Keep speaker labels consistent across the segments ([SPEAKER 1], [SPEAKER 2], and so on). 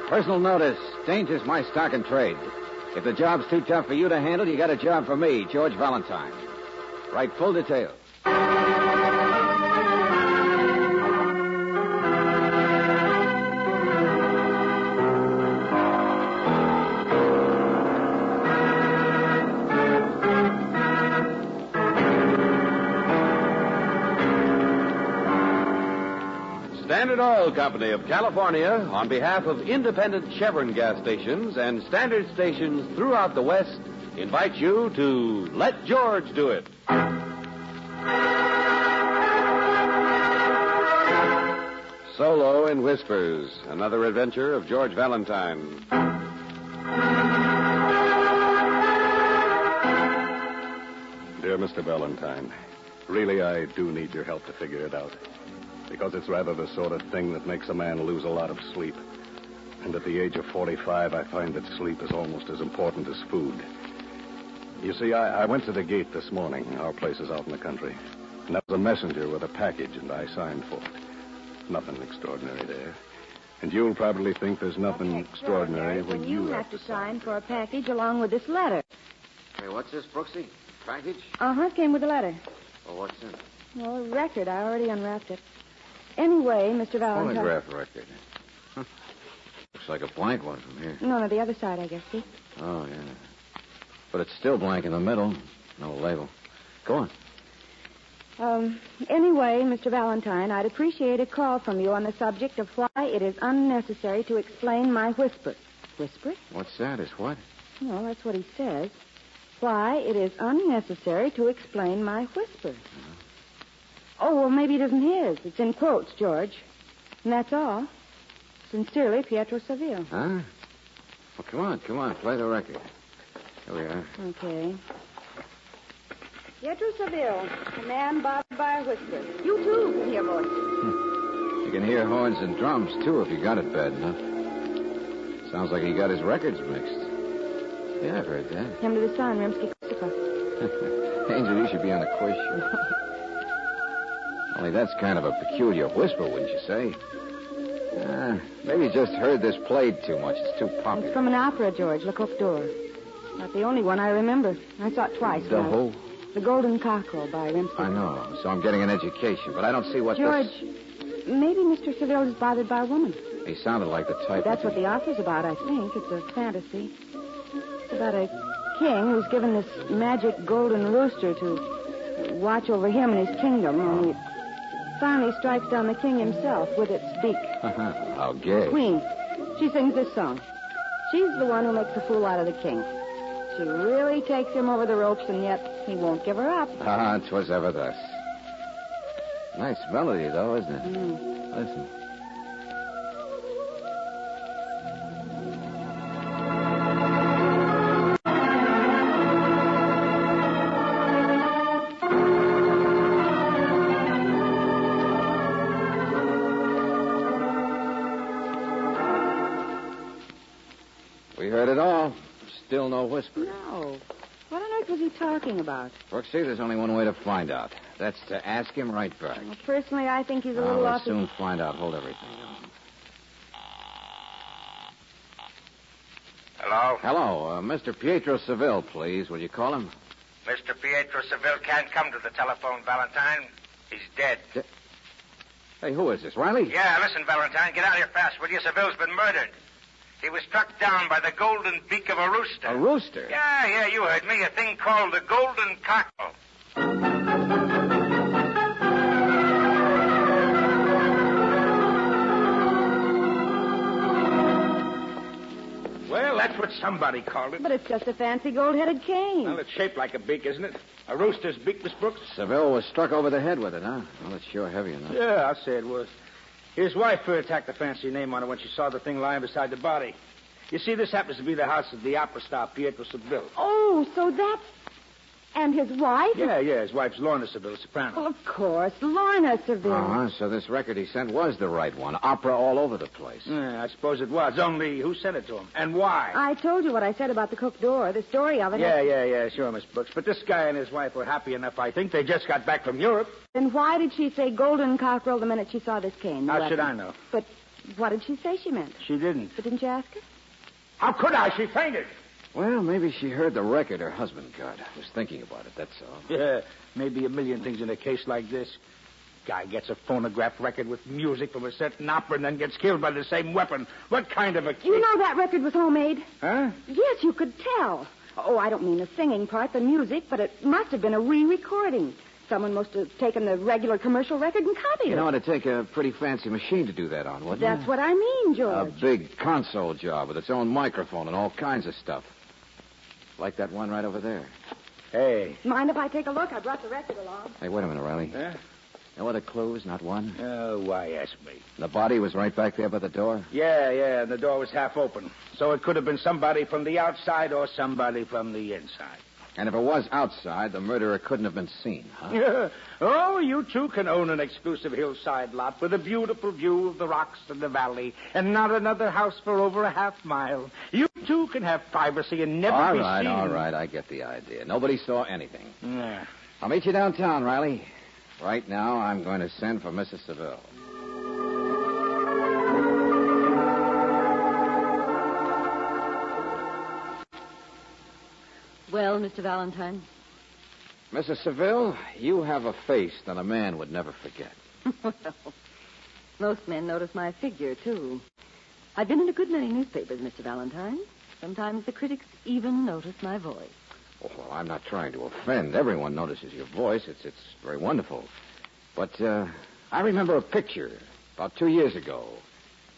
[SPEAKER 1] Personal notice. Danger's my stock and trade. If the job's too tough for you to handle, you got a job for me, George Valentine. Write full details.
[SPEAKER 2] Standard Oil Company of California, on behalf of independent Chevron gas stations and standard stations throughout the West, invite you to Let George Do It. Solo in Whispers, another adventure of George Valentine.
[SPEAKER 3] Dear Mr. Valentine, really I do need your help to figure it out. Because it's rather the sort of thing that makes a man lose a lot of sleep. And at the age of 45, I find that sleep is almost as important as food. You see, I went to the gate this morning. Our place is out in the country. And there was a messenger with a package, and I signed for it. Nothing extraordinary there. And you'll probably think there's nothing extraordinary when you have to sign
[SPEAKER 4] for a package along with this letter.
[SPEAKER 1] Hey, what's this, Brooksy? Package?
[SPEAKER 4] Uh-huh, it came with the letter.
[SPEAKER 1] Well, what's in it?
[SPEAKER 4] Well, a record. I already unwrapped it. Anyway, Mr. Valentine...
[SPEAKER 1] Phonograph record. Looks like a blank one from here.
[SPEAKER 4] No, the other side, I guess, see?
[SPEAKER 1] Oh, yeah. But it's still blank in the middle. No label. Go on.
[SPEAKER 4] Anyway, Mr. Valentine, I'd appreciate a call from you on the subject of why it is unnecessary to explain my whisper. Whisper?
[SPEAKER 1] What's that? Is what?
[SPEAKER 4] Well, that's what he says. Why it is unnecessary to explain my whisper. Oh, well, maybe it isn't his. It's in quotes, George. And that's all. Sincerely, Pietro Seville.
[SPEAKER 1] Huh? Well, come on. Play the record. Here we are.
[SPEAKER 4] Okay. Pietro Seville, a man bothered by a whisper. You, too, can hear voices.
[SPEAKER 1] You can hear horns and drums, too, if you got it bad enough. Sounds like he got his records mixed. Yeah, I've heard that.
[SPEAKER 4] Him to the sun, Rimsky-Korsakov.
[SPEAKER 1] Angel, you should be on a quiz show. Only that's kind of a peculiar whisper, wouldn't you say? Maybe you just heard this played too much. It's too popular.
[SPEAKER 4] It's from an opera, George, Le Coq d'Or. Not the only one I remember. I saw it twice.
[SPEAKER 1] The who?
[SPEAKER 4] The Golden Cockerel by Rimsky.
[SPEAKER 1] I know. So I'm getting an education, but I don't see what
[SPEAKER 4] George, maybe Mr. Seville is bothered by a woman.
[SPEAKER 1] He sounded like the type.
[SPEAKER 4] That's what the opera's about, I think. It's a fantasy. It's about a king who's given this magic golden rooster to watch over him and his kingdom, and it finally strikes down the king himself with its beak.
[SPEAKER 1] How gay.
[SPEAKER 4] Queen. She sings this song. She's the one who makes a fool out of the king. She really takes him over the ropes, and yet he won't give her up.
[SPEAKER 1] 'Twas ever thus. Nice melody, though, isn't it? Listen. We heard it all. Still no whisper.
[SPEAKER 4] No. What on earth was he talking about?
[SPEAKER 1] Brooksy, there's only one way to find out. That's to ask him right back.
[SPEAKER 4] Well, personally, I think he's a little
[SPEAKER 1] We'll
[SPEAKER 4] off.
[SPEAKER 1] soon find out. Hold everything.
[SPEAKER 5] Hello?
[SPEAKER 1] Hello, Mr. Pietro Seville, please. Will you call him?
[SPEAKER 5] Mr. Pietro Seville can't come to the telephone, Valentine. He's dead.
[SPEAKER 1] Hey, who is this, Riley?
[SPEAKER 5] Yeah, listen, Valentine, get out of here fast, will you? Seville's been murdered. He was struck down by the golden beak of a rooster.
[SPEAKER 1] A rooster?
[SPEAKER 5] Yeah, you heard me. A thing called the golden cockerel.
[SPEAKER 6] Well, that's what somebody called it.
[SPEAKER 4] But it's just a fancy gold-headed cane.
[SPEAKER 6] Well, it's shaped like a beak, isn't it? A rooster's beak, Miss Brooks?
[SPEAKER 1] Seville was struck over the head with it, huh? Well, it's sure heavy enough.
[SPEAKER 6] Yeah, I'll say it was. His wife tacked the fancy name on it when she saw the thing lying beside the body. You see, this happens to be the house of the opera star, Pietro Seville.
[SPEAKER 4] Oh, so that's... And his wife?
[SPEAKER 6] Yeah, his wife's Lorna Seville, soprano.
[SPEAKER 4] Well, of course, Lorna Seville.
[SPEAKER 1] Uh-huh, so this record he sent was the right one. Opera all over the place.
[SPEAKER 6] Yeah, I suppose it was. Only who sent it to him? And why?
[SPEAKER 4] I told you what I said about the Coq d'Or, the story of it.
[SPEAKER 6] Yeah, sure, Miss Brooks. But this guy and his wife were happy enough, I think. They just got back from Europe.
[SPEAKER 4] Then why did she say golden cockerel the minute she saw this cane?
[SPEAKER 6] How should I know?
[SPEAKER 4] But What did she say she meant?
[SPEAKER 6] She didn't.
[SPEAKER 4] But didn't you ask her?
[SPEAKER 6] How could I? She fainted.
[SPEAKER 1] Well, maybe she heard the record her husband got. Was thinking about it, that's all.
[SPEAKER 6] Yeah, maybe a million things in a case like this. Guy gets a phonograph record with music from a certain opera and then gets killed by the same weapon. What kind of a case?
[SPEAKER 4] You know that record was homemade?
[SPEAKER 6] Huh?
[SPEAKER 4] Yes, you could tell. Oh, I don't mean the singing part, the music, but it must have been a re-recording. Someone must have taken the regular commercial record and copied it.
[SPEAKER 1] You know, it'd take a pretty fancy machine to do that on, wouldn't it?
[SPEAKER 4] That's what I mean,
[SPEAKER 1] A
[SPEAKER 4] George.
[SPEAKER 1] big console job with its own microphone and all kinds of stuff. Like that one right over there.
[SPEAKER 6] Hey.
[SPEAKER 4] Mind if I take a look? I brought the record along.
[SPEAKER 1] Hey, wait a minute, Riley.
[SPEAKER 6] Huh?
[SPEAKER 1] No other clues? Not one?
[SPEAKER 6] Oh, why ask me?
[SPEAKER 1] The body was right back there by the door?
[SPEAKER 6] Yeah, and the door was half open. So it could have been somebody from the outside or somebody from the inside.
[SPEAKER 1] And if it was outside, the murderer couldn't have been seen, huh?
[SPEAKER 6] Oh, you two can own an exclusive hillside lot with a beautiful view of the rocks and the valley and not another house for over a half mile. You two can have privacy and never be seen.
[SPEAKER 1] All right, I get the idea. Nobody saw anything.
[SPEAKER 6] Yeah.
[SPEAKER 1] I'll meet you downtown, Riley. Right now, I'm going to send for Mrs. Seville.
[SPEAKER 7] Well, Mr. Valentine?
[SPEAKER 1] Mrs. Seville, you have a face that a man would never forget.
[SPEAKER 7] Well, most men notice my figure, too. I've been in a good many newspapers, Mr. Valentine. Sometimes the critics even notice my voice.
[SPEAKER 1] Oh, well, I'm not trying to offend. Everyone notices your voice. It's very wonderful. But I remember a picture about 2 years ago.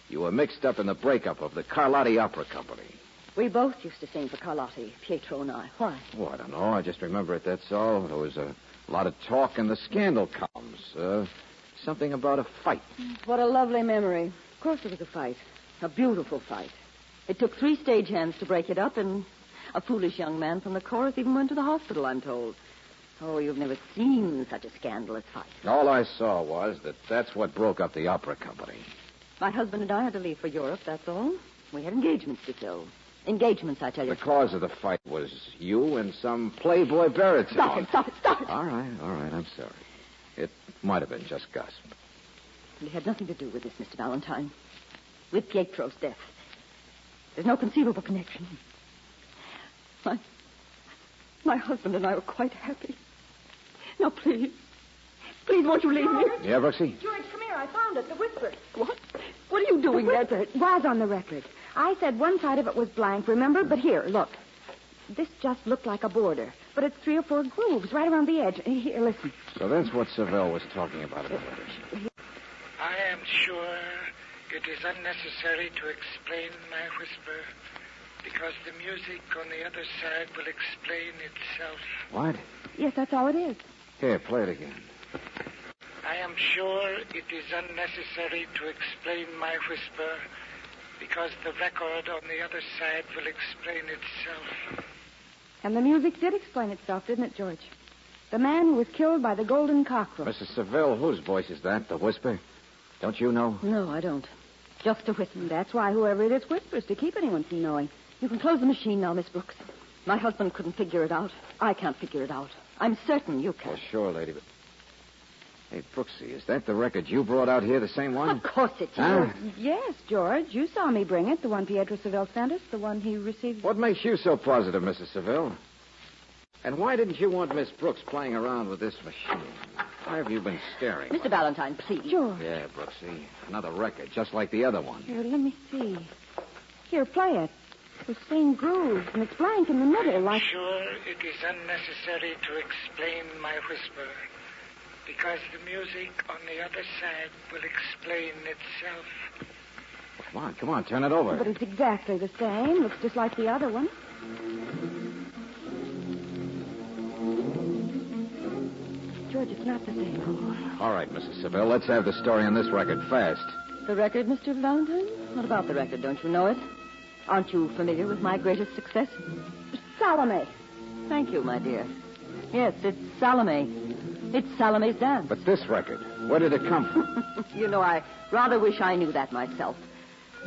[SPEAKER 1] You were mixed up in the breakup of the Carlotti Opera Company.
[SPEAKER 7] We both used to sing for Carlotti, Pietro and I. Why?
[SPEAKER 1] Oh, I don't know. I just remember it, that's all. There was a lot of talk in the scandal columns. Something about a fight.
[SPEAKER 7] What a lovely memory. Of course there was a fight. A beautiful fight. It took 3 stagehands to break it up, and a foolish young man from the chorus even went to the hospital, I'm told. Oh, you've never seen such a scandalous fight.
[SPEAKER 1] All I saw was that's what broke up the opera company.
[SPEAKER 7] My husband and I had to leave for Europe, that's all. We had engagements to fill. Engagements, I tell you.
[SPEAKER 1] The cause of the fight was you and some playboy baritone.
[SPEAKER 7] Stop it.
[SPEAKER 1] All right, I'm sorry. It might have been just gossip.
[SPEAKER 7] It had nothing to do with this, Mr. Valentine. With Pietro's death. There's no conceivable connection. My husband and I were quite happy. Now, please. Please, won't you leave me?
[SPEAKER 1] Yeah, Brooksy?
[SPEAKER 4] George, come here. I found it. The whisper.
[SPEAKER 7] What? What are you doing
[SPEAKER 4] The
[SPEAKER 7] there?
[SPEAKER 4] whisper. It was on the record. I said one side of it was blank, remember? But here, look. This just looked like a border. But it's 3 or 4 grooves right around the edge. Here, listen.
[SPEAKER 1] So that's what Seville was talking about in the letters.
[SPEAKER 8] I am sure it is unnecessary to explain my whisper, because the music on the other side will explain itself.
[SPEAKER 1] What?
[SPEAKER 4] Yes, that's all it is.
[SPEAKER 1] Here, play it again.
[SPEAKER 8] I am sure it is unnecessary to explain my whisper, because the record on the other side will explain itself.
[SPEAKER 4] And the music did explain itself, didn't it, George? The man who was killed by the golden cockroach.
[SPEAKER 1] Mrs. Seville, whose voice is that? The whisper? Don't you know?
[SPEAKER 7] No, I don't. Just a whisper.
[SPEAKER 4] That's why whoever it is whispers, to keep anyone from knowing.
[SPEAKER 7] You can close the machine now, Miss Brooks. My husband couldn't figure it out. I can't figure it out. I'm certain you can.
[SPEAKER 1] Oh, sure, lady, but... Hey, Brooksy, is that the record you brought out here, the same one?
[SPEAKER 7] Of course it's
[SPEAKER 1] Huh?
[SPEAKER 7] yours.
[SPEAKER 4] Yes, George. You saw me bring it, the one Pietro Seville sent us, the one he received.
[SPEAKER 1] What makes you so positive, Mrs. Seville? And why didn't you want Miss Brooks playing around with this machine? Why have you been staring?
[SPEAKER 7] Mr. Valentine, please.
[SPEAKER 4] George.
[SPEAKER 1] Yeah, Brooksy. Another record, just like the other one.
[SPEAKER 4] Here, let me see. Here, play it. The same grooves, and it's blank in the middle, like...
[SPEAKER 8] Sure it is unnecessary to explain my whisper, because the music on the other side will explain itself.
[SPEAKER 1] Come on, turn it over.
[SPEAKER 4] But it's exactly the same. Looks just like the other one. George, it's not the same.
[SPEAKER 1] All right, Mrs. Seville, let's have the story on this record fast.
[SPEAKER 7] The record, Mr. Valentine? What about the record? Don't you know it? Aren't you familiar with my greatest success?
[SPEAKER 4] Salome.
[SPEAKER 7] Thank you, my dear. Yes, it's Salome. It's Salome's dance.
[SPEAKER 1] But this record, where did it come from?
[SPEAKER 7] You know, I rather wish I knew that myself.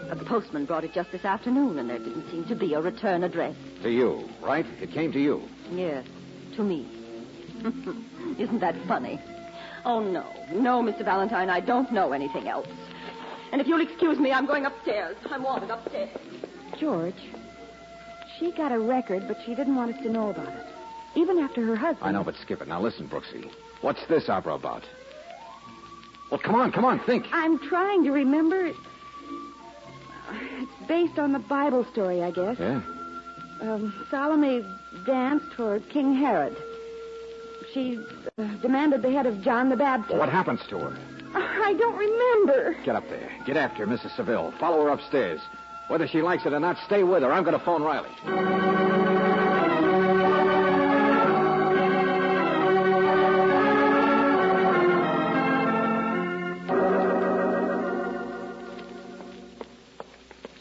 [SPEAKER 7] But the postman brought it just this afternoon, and there didn't seem to be a return address.
[SPEAKER 1] To you, right? It came to you.
[SPEAKER 7] Yes, to me. Isn't that funny? Oh, no, Mr. Valentine, I don't know anything else. And if you'll excuse me, I'm going upstairs. I'm wanted upstairs.
[SPEAKER 4] George, she got a record, but she didn't want us to know about it. Even after her husband.
[SPEAKER 1] I know, but skip it. Now listen, Brooksy. What's this opera about? Well, come on, think.
[SPEAKER 4] I'm trying to remember. It's based on the Bible story, I guess.
[SPEAKER 1] Yeah?
[SPEAKER 4] Salome danced for King Herod. She demanded the head of John the Baptist.
[SPEAKER 1] Well, what happens to her?
[SPEAKER 4] I don't remember.
[SPEAKER 1] Get up there. Get after her, Mrs. Seville. Follow her upstairs. Whether she likes it or not, stay with her. I'm going to phone Riley.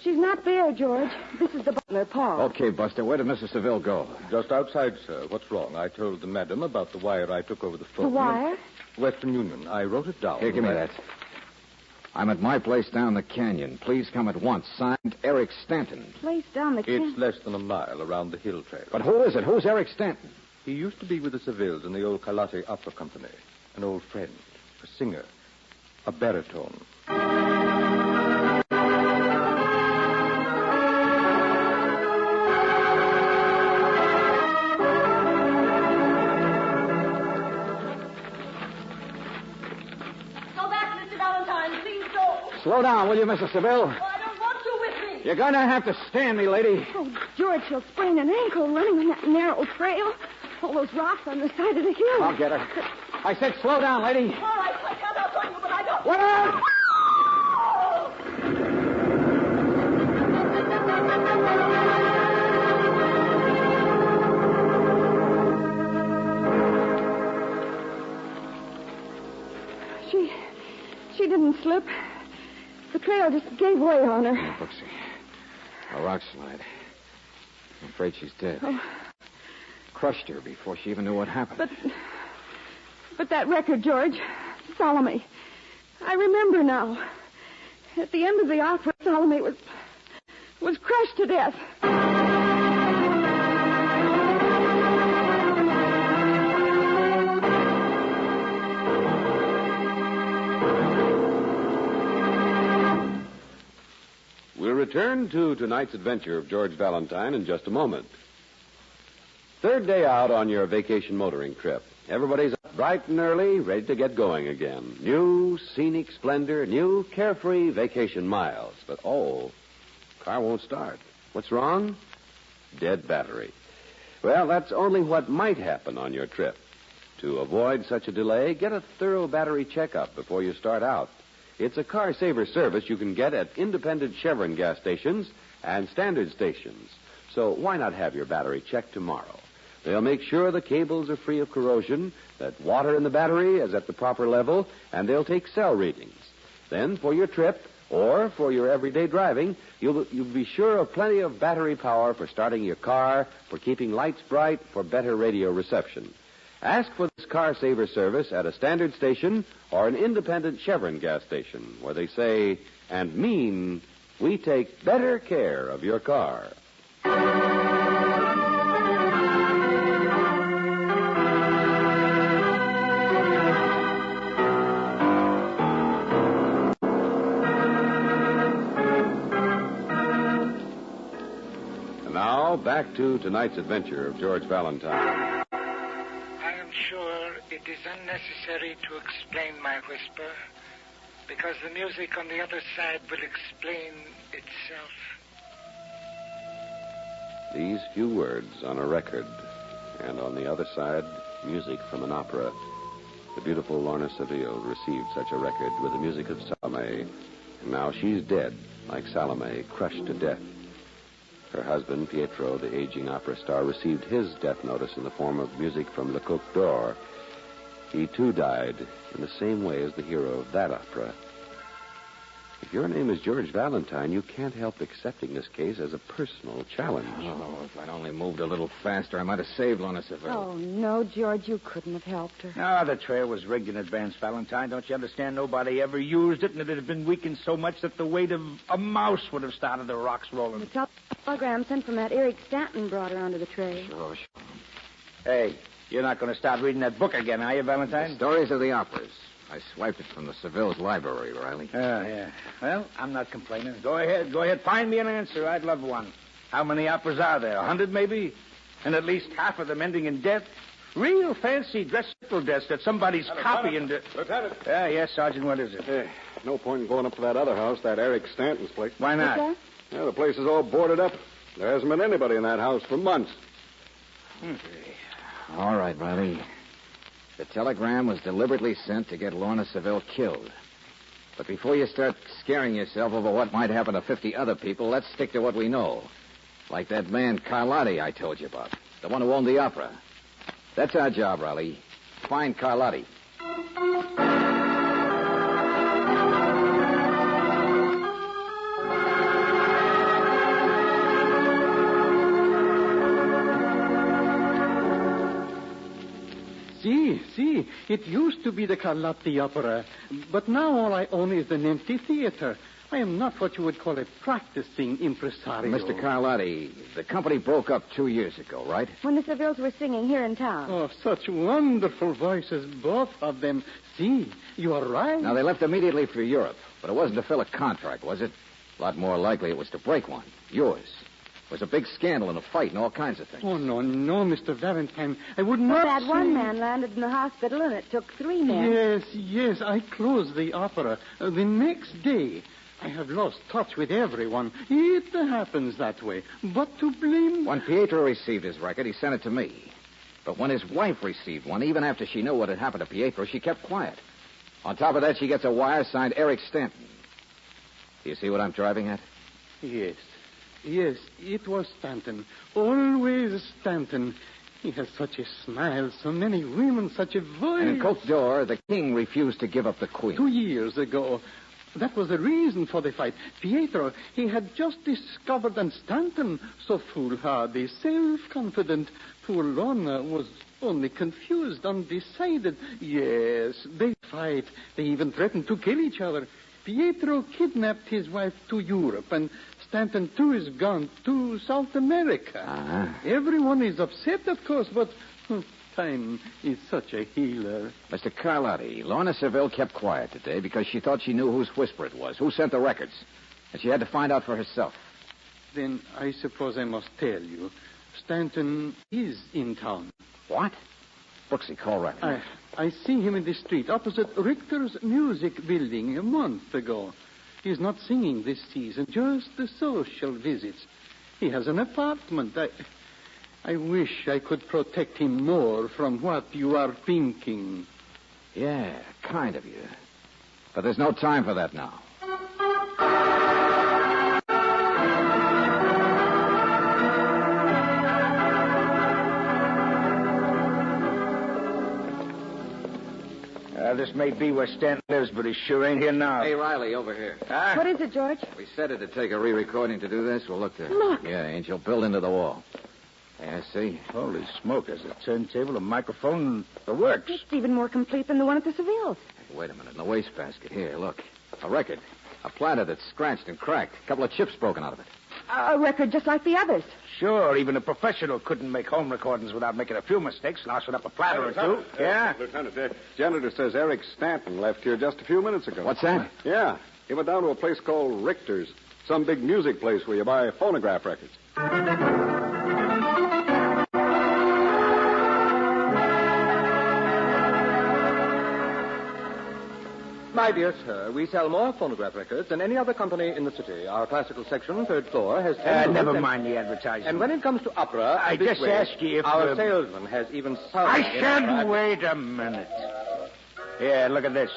[SPEAKER 4] She's not there, George. This is the butler, Paul.
[SPEAKER 1] Okay, Buster. Where did Mrs. Seville go?
[SPEAKER 9] Just outside, sir. What's wrong? I told the madam about the wire I took over the phone.
[SPEAKER 4] The wire?
[SPEAKER 9] Western Union. I wrote it down.
[SPEAKER 1] Here, give me that. I'm at my place down the canyon. Please come at once. Signed, Eric Stanton.
[SPEAKER 4] Place down the canyon.
[SPEAKER 9] It's less than a mile around the hill trail.
[SPEAKER 1] But who is it? Who's Eric Stanton?
[SPEAKER 9] He used to be with the Sevilles in the old Carlotti Opera Company. An old friend. A singer. A baritone.
[SPEAKER 1] Slow down, will you, Mrs. Seville?
[SPEAKER 7] Oh, I don't want you with me.
[SPEAKER 1] You're going to have to stand me, lady.
[SPEAKER 4] Oh, George, she'll sprain an ankle running on that narrow trail. All those rocks on the side of the hill.
[SPEAKER 1] I'll get her. I said slow down, lady.
[SPEAKER 7] All right, I can't outrun you, but I don't.
[SPEAKER 1] What up?
[SPEAKER 4] She didn't slip. The trail just gave way on her.
[SPEAKER 1] Oh, Brooksy. A rock slide. I'm afraid she's dead.
[SPEAKER 4] Oh.
[SPEAKER 1] Crushed her before she even knew what happened.
[SPEAKER 4] But that record, George, Salome. I remember now. At the end of the opera, Salome was crushed to death.
[SPEAKER 2] We'll return to tonight's adventure of George Valentine in just a moment. Third day out on your vacation motoring trip. Everybody's up bright and early, ready to get going again. New scenic splendor, new carefree vacation miles. But, car won't start. What's wrong? Dead battery. Well, that's only what might happen on your trip. To avoid such a delay, get a thorough battery checkup before you start out. It's a car saver service you can get at independent Chevron gas stations and standard stations. So why not have your battery checked tomorrow? They'll make sure the cables are free of corrosion, that water in the battery is at the proper level, and they'll take cell readings. Then for your trip or for your everyday driving, you'll be sure of plenty of battery power for starting your car, for keeping lights bright, for better radio reception. Ask for this car saver service at a standard station or an independent Chevron gas station where they say and mean we take better care of your car. And now back to tonight's adventure of George Valentine.
[SPEAKER 8] It is unnecessary to explain my whisper, because the music on the other side will explain itself.
[SPEAKER 2] These few words on a record, and on the other side, music from an opera. The beautiful Lorna Seville received such a record with the music of Salome, and now she's dead, like Salome, crushed to death. Her husband, Pietro, the aging opera star, received his death notice in the form of music from Le Coq d'Or. He, too, died in the same way as the hero of that opera. If your name is George Valentine, you can't help accepting this case as a personal challenge.
[SPEAKER 1] Oh, if I'd only moved a little faster, I might have saved Lorna Seville.
[SPEAKER 4] Oh, no, George, you couldn't have helped her.
[SPEAKER 6] No, the trail was rigged in advance, Valentine. Don't you understand? Nobody ever used it, and it had been weakened so much that the weight of a mouse would have started the rocks rolling.
[SPEAKER 4] The telegram sent from that Eric Stanton brought her onto the trail.
[SPEAKER 1] Sure.
[SPEAKER 6] Hey, you're not going to start reading that book again, are you, Valentine?
[SPEAKER 1] The stories of the operas. I swiped it from the Seville's library, Riley.
[SPEAKER 6] Yeah. Well, I'm not complaining. Go ahead. Find me an answer. I'd love one. How many operas are there? 100, maybe? And at least half of them ending in death? Real fancy dress-up deaths that somebody's copying.
[SPEAKER 3] Lieutenant.
[SPEAKER 6] Yes, Sergeant, what is it?
[SPEAKER 3] No point in going up to that other house, that Eric Stanton's place.
[SPEAKER 6] Why not?
[SPEAKER 4] What's
[SPEAKER 3] Yeah, the place is all boarded up. There hasn't been anybody in that house for months.
[SPEAKER 1] All right, Riley. The telegram was deliberately sent to get Lorna Seville killed. But before you start scaring yourself over what might happen to 50 other people, let's stick to what we know. Like that man Carlotti I told you about, the one who owned the opera. That's our job, Riley. Find Carlotti.
[SPEAKER 10] See, it used to be the Carlotti Opera, but now all I own is an empty theater. I am not what you would call a practicing impresario.
[SPEAKER 1] Mr. Carlotti, the company broke up 2 years ago, right?
[SPEAKER 4] When the Sevilles were singing here in town.
[SPEAKER 10] Oh, such wonderful voices, both of them. See, you are right.
[SPEAKER 1] Now, they left immediately for Europe, but it wasn't to fill a contract, was it? A lot more likely it was to break one. Yours. It was a big scandal and a fight and all kinds of things.
[SPEAKER 10] Oh, no, Mr. Valentine. I would not
[SPEAKER 4] Well, that
[SPEAKER 10] say...
[SPEAKER 4] one man landed in the hospital, and it took 3 men.
[SPEAKER 10] Yes, I closed the opera. The next day, I have lost touch with everyone. It happens that way. But to blame...
[SPEAKER 1] When Pietro received his record, he sent it to me. But when his wife received one, even after she knew what had happened to Pietro, she kept quiet. On top of that, she gets a wire signed Eric Stanton. Do you see what I'm driving at?
[SPEAKER 10] Yes, it was Stanton. Always Stanton. He has such a smile, so many women, such a voice.
[SPEAKER 1] And in Cote d'Or, the king refused to give up the queen.
[SPEAKER 10] 2 years ago. That was the reason for the fight. Pietro, he had just discovered, and Stanton, so foolhardy, self-confident. Poor Lorna was only confused, undecided. Yes, they fight. They even threatened to kill each other. Pietro kidnapped his wife to Europe, and Stanton, too, is gone to South America.
[SPEAKER 1] Uh-huh.
[SPEAKER 10] Everyone is upset, of course, but time is such a healer.
[SPEAKER 1] Mr. Carlotti, Lorna Seville kept quiet today because she thought she knew whose whisper it was, who sent the records. And she had to find out for herself.
[SPEAKER 10] Then I suppose I must tell you. Stanton is in town.
[SPEAKER 1] What? Brooksy, call Richter.
[SPEAKER 10] I see him in the street opposite Richter's music building a month ago. He's not singing this season, just the social visits. He has an apartment. I wish I could protect him more from what you are thinking.
[SPEAKER 1] Yeah, kind of you. But there's no time for that now.
[SPEAKER 6] This may be where Stanton lives, but he sure ain't here now.
[SPEAKER 1] Hey, Riley, over here.
[SPEAKER 6] Huh?
[SPEAKER 4] What is it, George?
[SPEAKER 1] We said it to take a re-recording to do this. Well, look there.
[SPEAKER 4] Look.
[SPEAKER 1] Yeah, Angel, built into the wall. Yeah, see?
[SPEAKER 6] Holy smoke, there's a turntable, a microphone, the works.
[SPEAKER 4] It's even more complete than the one at the Sevilles.
[SPEAKER 1] Hey, wait a minute. In the wastebasket. Here, look. A record. A platter that's scratched and cracked. A couple of chips broken out of it.
[SPEAKER 4] A record just like the others.
[SPEAKER 6] Sure, even a professional couldn't make home recordings without making a few mistakes, loshing up a platter or two. Yeah?
[SPEAKER 3] Lieutenant, the janitor says Eric Stanton left here just a few minutes ago.
[SPEAKER 1] What's that?
[SPEAKER 3] Yeah. He went down to a place called Richter's. Some big music place where you buy phonograph records.
[SPEAKER 9] My dear sir, we sell more phonograph records than any other company in the city. Our classical section, third floor, has 10
[SPEAKER 6] Never
[SPEAKER 9] booths,
[SPEAKER 6] mind the advertising.
[SPEAKER 9] And when it comes to opera,
[SPEAKER 6] I
[SPEAKER 9] this
[SPEAKER 6] just
[SPEAKER 9] way,
[SPEAKER 6] ask you if
[SPEAKER 9] our salesman has even sung.
[SPEAKER 6] I
[SPEAKER 9] in
[SPEAKER 6] said
[SPEAKER 9] opera.
[SPEAKER 6] wait a minute. Here, look at this.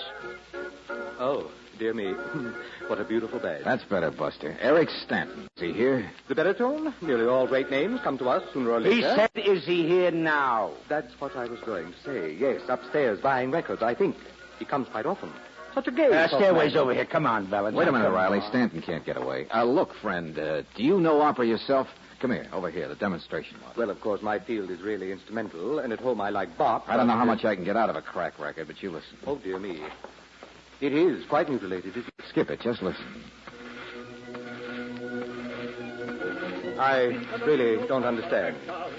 [SPEAKER 9] Oh, dear me. What a beautiful badge.
[SPEAKER 1] That's better, Buster. Eric Stanton. Is he here?
[SPEAKER 9] The baritone. Nearly all great names come to us sooner or later.
[SPEAKER 6] He said, is he here now?
[SPEAKER 9] That's what I was going to say. Yes, upstairs buying records, I think. He comes quite often. Such a gay sort of
[SPEAKER 6] Stairway's
[SPEAKER 9] man.
[SPEAKER 6] over here. Come on, Valentine.
[SPEAKER 1] Wait a minute,
[SPEAKER 6] Come
[SPEAKER 1] Riley.
[SPEAKER 6] on.
[SPEAKER 1] Stanton can't get away. Look, friend, do you know opera yourself? Come here, over here, the demonstration model.
[SPEAKER 9] Well, of course, my field is really instrumental, and at home I like Bach.
[SPEAKER 1] I don't know how much I can get out of a crack record, but you listen.
[SPEAKER 9] Oh, dear me. It is quite mutilated, isn't it?
[SPEAKER 1] Skip it, just listen.
[SPEAKER 9] I really don't understand.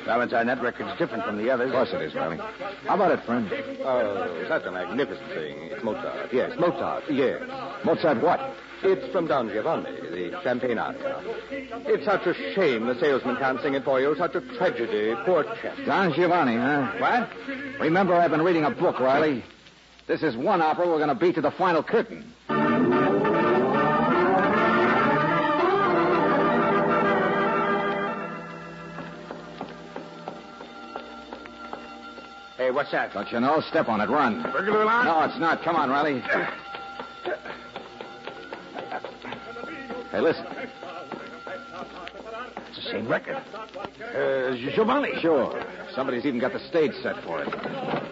[SPEAKER 6] Valentine, that record's different from the others.
[SPEAKER 1] Of course it is, Riley. How about it, friend?
[SPEAKER 9] Oh, that's a magnificent thing. It's Mozart. Yes, Mozart. Yeah.
[SPEAKER 1] Mozart what?
[SPEAKER 9] It's from Don Giovanni, the champagne aria. It's such a shame the salesman can't sing it for you. Such a tragedy. Poor chap.
[SPEAKER 1] Don Giovanni, huh?
[SPEAKER 6] What?
[SPEAKER 1] Remember, I've been reading a book, Riley. This is one opera we're going to beat to the final curtain.
[SPEAKER 6] Hey, what's that?
[SPEAKER 1] Don't you know? Step on it. Run.
[SPEAKER 6] Burglar alarm?
[SPEAKER 1] No, it's not. Come on, Riley. Hey, listen.
[SPEAKER 6] It's the same record. Giovanni.
[SPEAKER 1] Sure. Somebody's even got the stage set for it.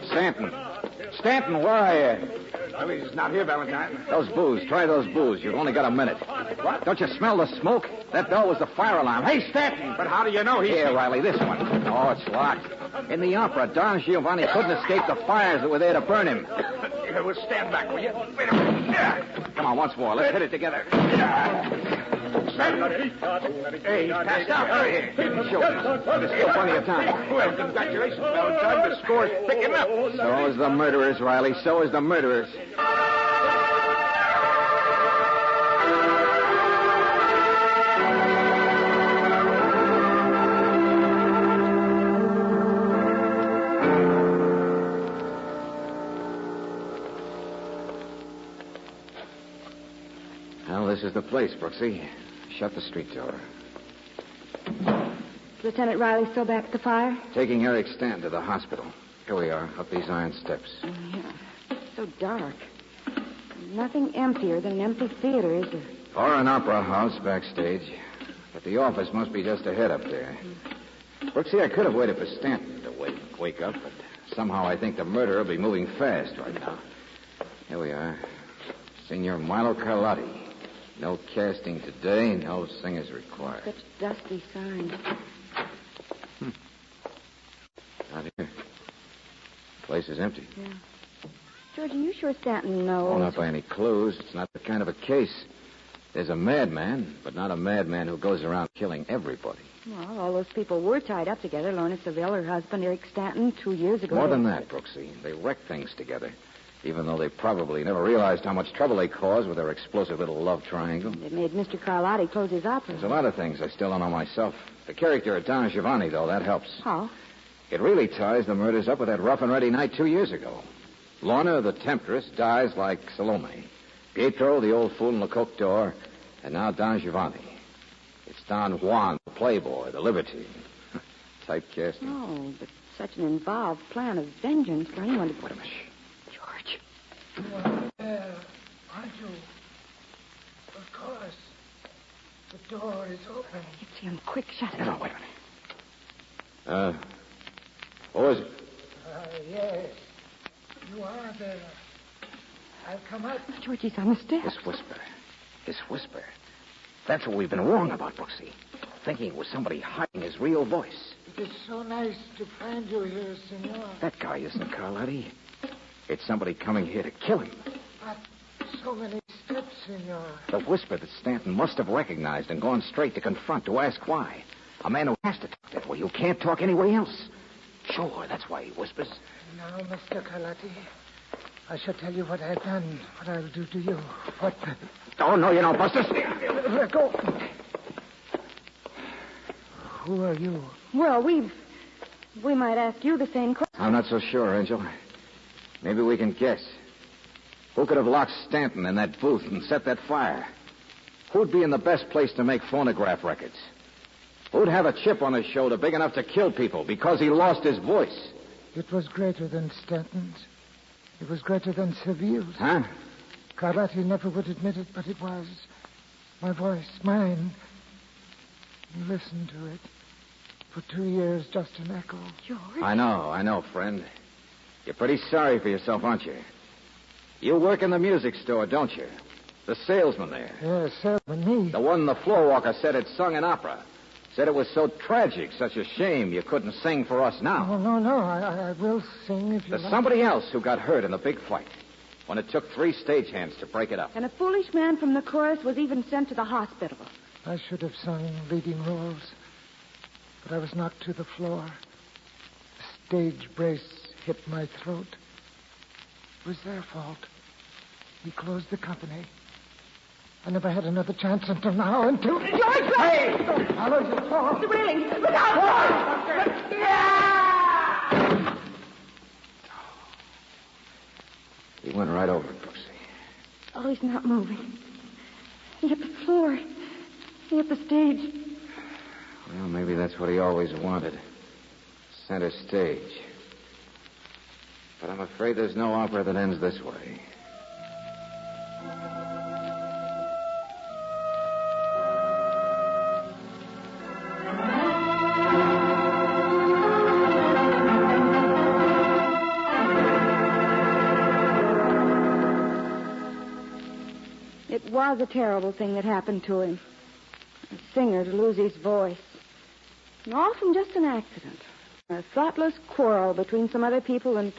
[SPEAKER 1] Stanton. Stanton, where are you?
[SPEAKER 6] Well, he's not here, Valentine.
[SPEAKER 1] Those booze. Try those booze. You've only got a minute.
[SPEAKER 6] What?
[SPEAKER 1] Don't you smell the smoke? That bell was the fire alarm. Hey, Stanton!
[SPEAKER 6] But how do you know he's...
[SPEAKER 1] Here, Riley, this one. Oh, it's locked. In the opera, Don Giovanni couldn't escape the fires that were there to burn him.
[SPEAKER 6] Well, stand back, will you? Wait a minute.
[SPEAKER 1] Come on, once more. Let's hit it together.
[SPEAKER 6] Hey, he's passed out. Hurry.
[SPEAKER 1] Sure. There's still plenty of time.
[SPEAKER 6] Well, congratulations, Valentine. The score's picking up.
[SPEAKER 1] So is the murderers, Riley. So is the murderers. Well, this is the place, Brooksy. Shut the street door.
[SPEAKER 4] Lieutenant Riley still back at the fire?
[SPEAKER 1] Taking Eric Stanton to the hospital. Here we are, up these iron steps.
[SPEAKER 4] Yeah. It's so dark. Nothing emptier than an empty theater, is there?
[SPEAKER 1] Or an opera house backstage. But the office must be just ahead up there. Brooksy, I could have waited for Stanton to wake up, but somehow I think the murderer will be moving fast right now. Here we are. Senor Milo Carlotti. No casting today, no singers required.
[SPEAKER 4] Such dusty signs.
[SPEAKER 1] Not here. Place is empty.
[SPEAKER 4] Yeah. George, are you sure Stanton knows?
[SPEAKER 1] Oh, not by any clues. It's not the kind of a case. There's a madman, but not a madman who goes around killing everybody.
[SPEAKER 4] Well, all those people were tied up together. Lorna Seville, her husband, Eric Stanton, 2 years ago.
[SPEAKER 1] More than that, Brooksy. They wrecked things together. Even though they probably never realized how much trouble they caused with their explosive little love triangle.
[SPEAKER 4] It made Mr. Carlotti close his opera.
[SPEAKER 1] There's a lot of things I still don't know myself. The character of Don Giovanni, though, that helps.
[SPEAKER 4] How?
[SPEAKER 1] It really ties the murders up with that rough and ready night 2 years ago. Lorna, the temptress, dies like Salome. Pietro, the old fool in the coke door. And now Don Giovanni. It's Don Juan, the playboy, the libertine. Typecasting.
[SPEAKER 4] Oh, but such an involved plan of vengeance for anyone to...
[SPEAKER 1] Wait a minute.
[SPEAKER 4] George.
[SPEAKER 8] You are there, aren't you? Of course. The door is open.
[SPEAKER 4] It's him. Quick, shut it.
[SPEAKER 1] No, wait a minute. What was it?
[SPEAKER 8] Yes. You are there. I've come up.
[SPEAKER 4] George, he's on the steps.
[SPEAKER 1] This whisper. That's what we've been wrong about, Brooksy. Thinking it was somebody hiding his real voice.
[SPEAKER 8] It is so nice to find you here, senor.
[SPEAKER 1] That guy isn't Carlotti. It's somebody coming here to kill him.
[SPEAKER 8] But so many steps, senor.
[SPEAKER 1] The whisper that Stanton must have recognized and gone straight to confront to ask why. A man who has to talk that way, who can't talk any way else. Sure, that's why he whispers.
[SPEAKER 8] Now, Mr. Carlotti, I shall tell you what I've done, what I'll do to you. What...
[SPEAKER 1] Oh, no, you don't, Buster.
[SPEAKER 8] Let go. Who are you?
[SPEAKER 4] Well, we might ask you the same question.
[SPEAKER 1] I'm not so sure, Angel. Maybe we can guess. Who could have locked Stanton in that booth and set that fire? Who'd be in the best place to make phonograph records? Who'd have a chip on his shoulder big enough to kill people because he lost his voice?
[SPEAKER 8] It was greater than Stanton's. It was greater than Seville's.
[SPEAKER 1] Huh?
[SPEAKER 8] Carlotti never would admit it, but it was. My voice, mine. You listened to it. For 2 years, just an echo.
[SPEAKER 4] George.
[SPEAKER 1] I know, friend. You're pretty sorry for yourself, aren't you? You work in the music store, don't you? The salesman there.
[SPEAKER 8] Yes, salesman, me.
[SPEAKER 1] The one the floor walker said had sung an opera. Said it was so tragic, such a shame you couldn't sing for us now.
[SPEAKER 8] Oh, no. I will sing if you
[SPEAKER 1] There's
[SPEAKER 8] like.
[SPEAKER 1] somebody else who got hurt in the big fight when it took 3 stagehands to break it up.
[SPEAKER 4] And a foolish man from the chorus was even sent to the hospital.
[SPEAKER 8] I should have sung leading roles. But I was knocked to the floor.
[SPEAKER 11] stage brace hit my throat. It was their fault. We closed the company. I never had another chance until now, until...
[SPEAKER 4] George! Hey!
[SPEAKER 11] Don't follow, you'll fall.
[SPEAKER 4] The railing! Look out! Yeah!
[SPEAKER 1] He went right over it, Brooksy.
[SPEAKER 4] Oh, he's not moving. He hit the floor. He hit the stage.
[SPEAKER 1] Well, maybe that's what he always wanted. Center stage. But I'm afraid there's no opera that ends this way.
[SPEAKER 4] It was a terrible thing that happened to him. A singer to lose his voice. And often just an accident. A thoughtless quarrel between some other people, and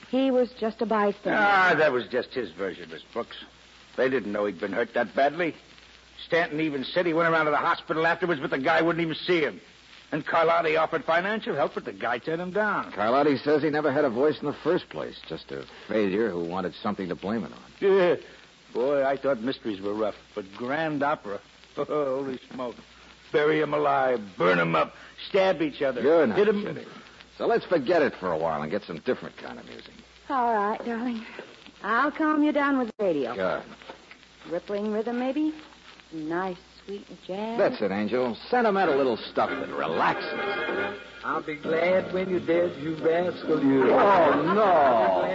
[SPEAKER 4] he was just a bystander.
[SPEAKER 6] That was just his version, Miss Brooks. They didn't know he'd been hurt that badly. Stanton even said he went around to the hospital afterwards, but the guy wouldn't even see him. And Carlotti offered financial help, but the guy turned him down.
[SPEAKER 1] Carlotti says he never had a voice in the first place. Just a failure who wanted something to blame it on.
[SPEAKER 6] Yeah. Boy, I thought mysteries were rough, but grand opera. Oh, holy smoke. Bury him alive, burn him up, stab each other.
[SPEAKER 1] You're not
[SPEAKER 6] hit him.
[SPEAKER 1] kidding. So let's forget it for a while and get some different kind of music.
[SPEAKER 4] All right, darling. I'll calm you down with the radio.
[SPEAKER 1] Good.
[SPEAKER 4] Rippling rhythm, maybe? Nice, sweet jazz.
[SPEAKER 1] That's it, Angel. Sentimental little stuff that relaxes.
[SPEAKER 12] I'll be glad when you're dead, you rascal, you.
[SPEAKER 1] Oh, no.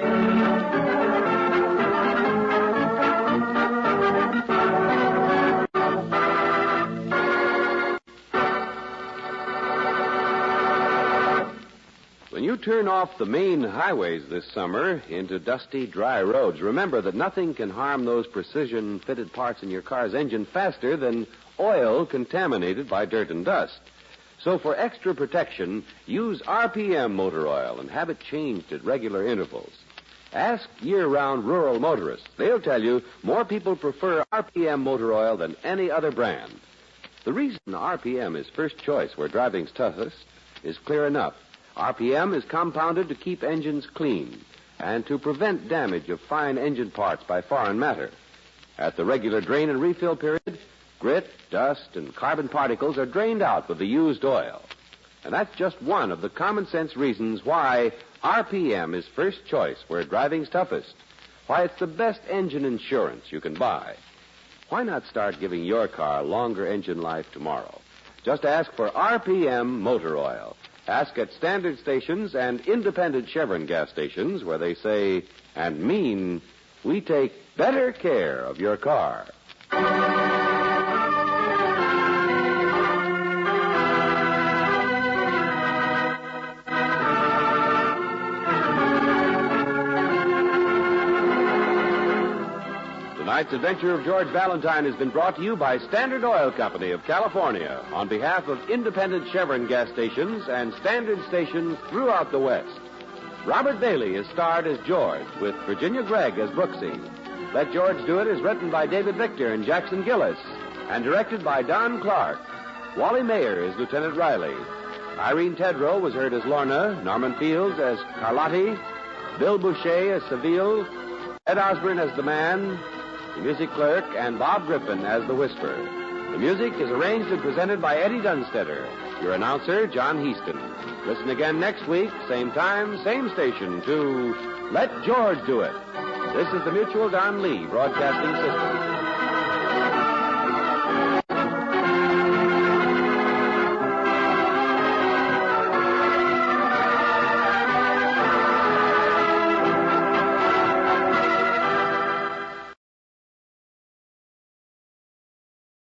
[SPEAKER 2] When you turn off the main highways this summer into dusty, dry roads, remember that nothing can harm those precision-fitted parts in your car's engine faster than oil contaminated by dirt and dust. So for extra protection, use RPM motor oil and have it changed at regular intervals. Ask year-round rural motorists. They'll tell you more people prefer RPM motor oil than any other brand. The reason RPM is first choice where driving's toughest is clear enough. RPM is compounded to keep engines clean and to prevent damage of fine engine parts by foreign matter. At the regular drain and refill period, grit, dust, and carbon particles are drained out with the used oil. And that's just one of the common sense reasons why RPM is first choice where driving's toughest. Why it's the best engine insurance you can buy. Why not start giving your car longer engine life tomorrow? Just ask for RPM motor oil. Ask at standard stations and independent Chevron gas stations where they say and mean, we take better care of your car. Tonight's adventure of George Valentine has been brought to you by Standard Oil Company of California on behalf of independent Chevron gas stations and standard stations throughout the West. Robert Bailey is starred as George with Virginia Gregg as Brooksy. Let George Do It is written by David Victor and Jackson Gillis and directed by Don Clark. Wally Mayer is Lieutenant Riley. Irene Tedrow was heard as Lorna, Norman Fields as Carlotti, Bill Boucher as Seville, Ed Osborne as the Man, the music clerk, and Bob Griffin as the Whisper. The music is arranged and presented by Eddie Dunstetter. Your announcer, John Heaston. Listen again next week, same time, same station, to Let George Do It. This is the Mutual Don Lee Broadcasting System.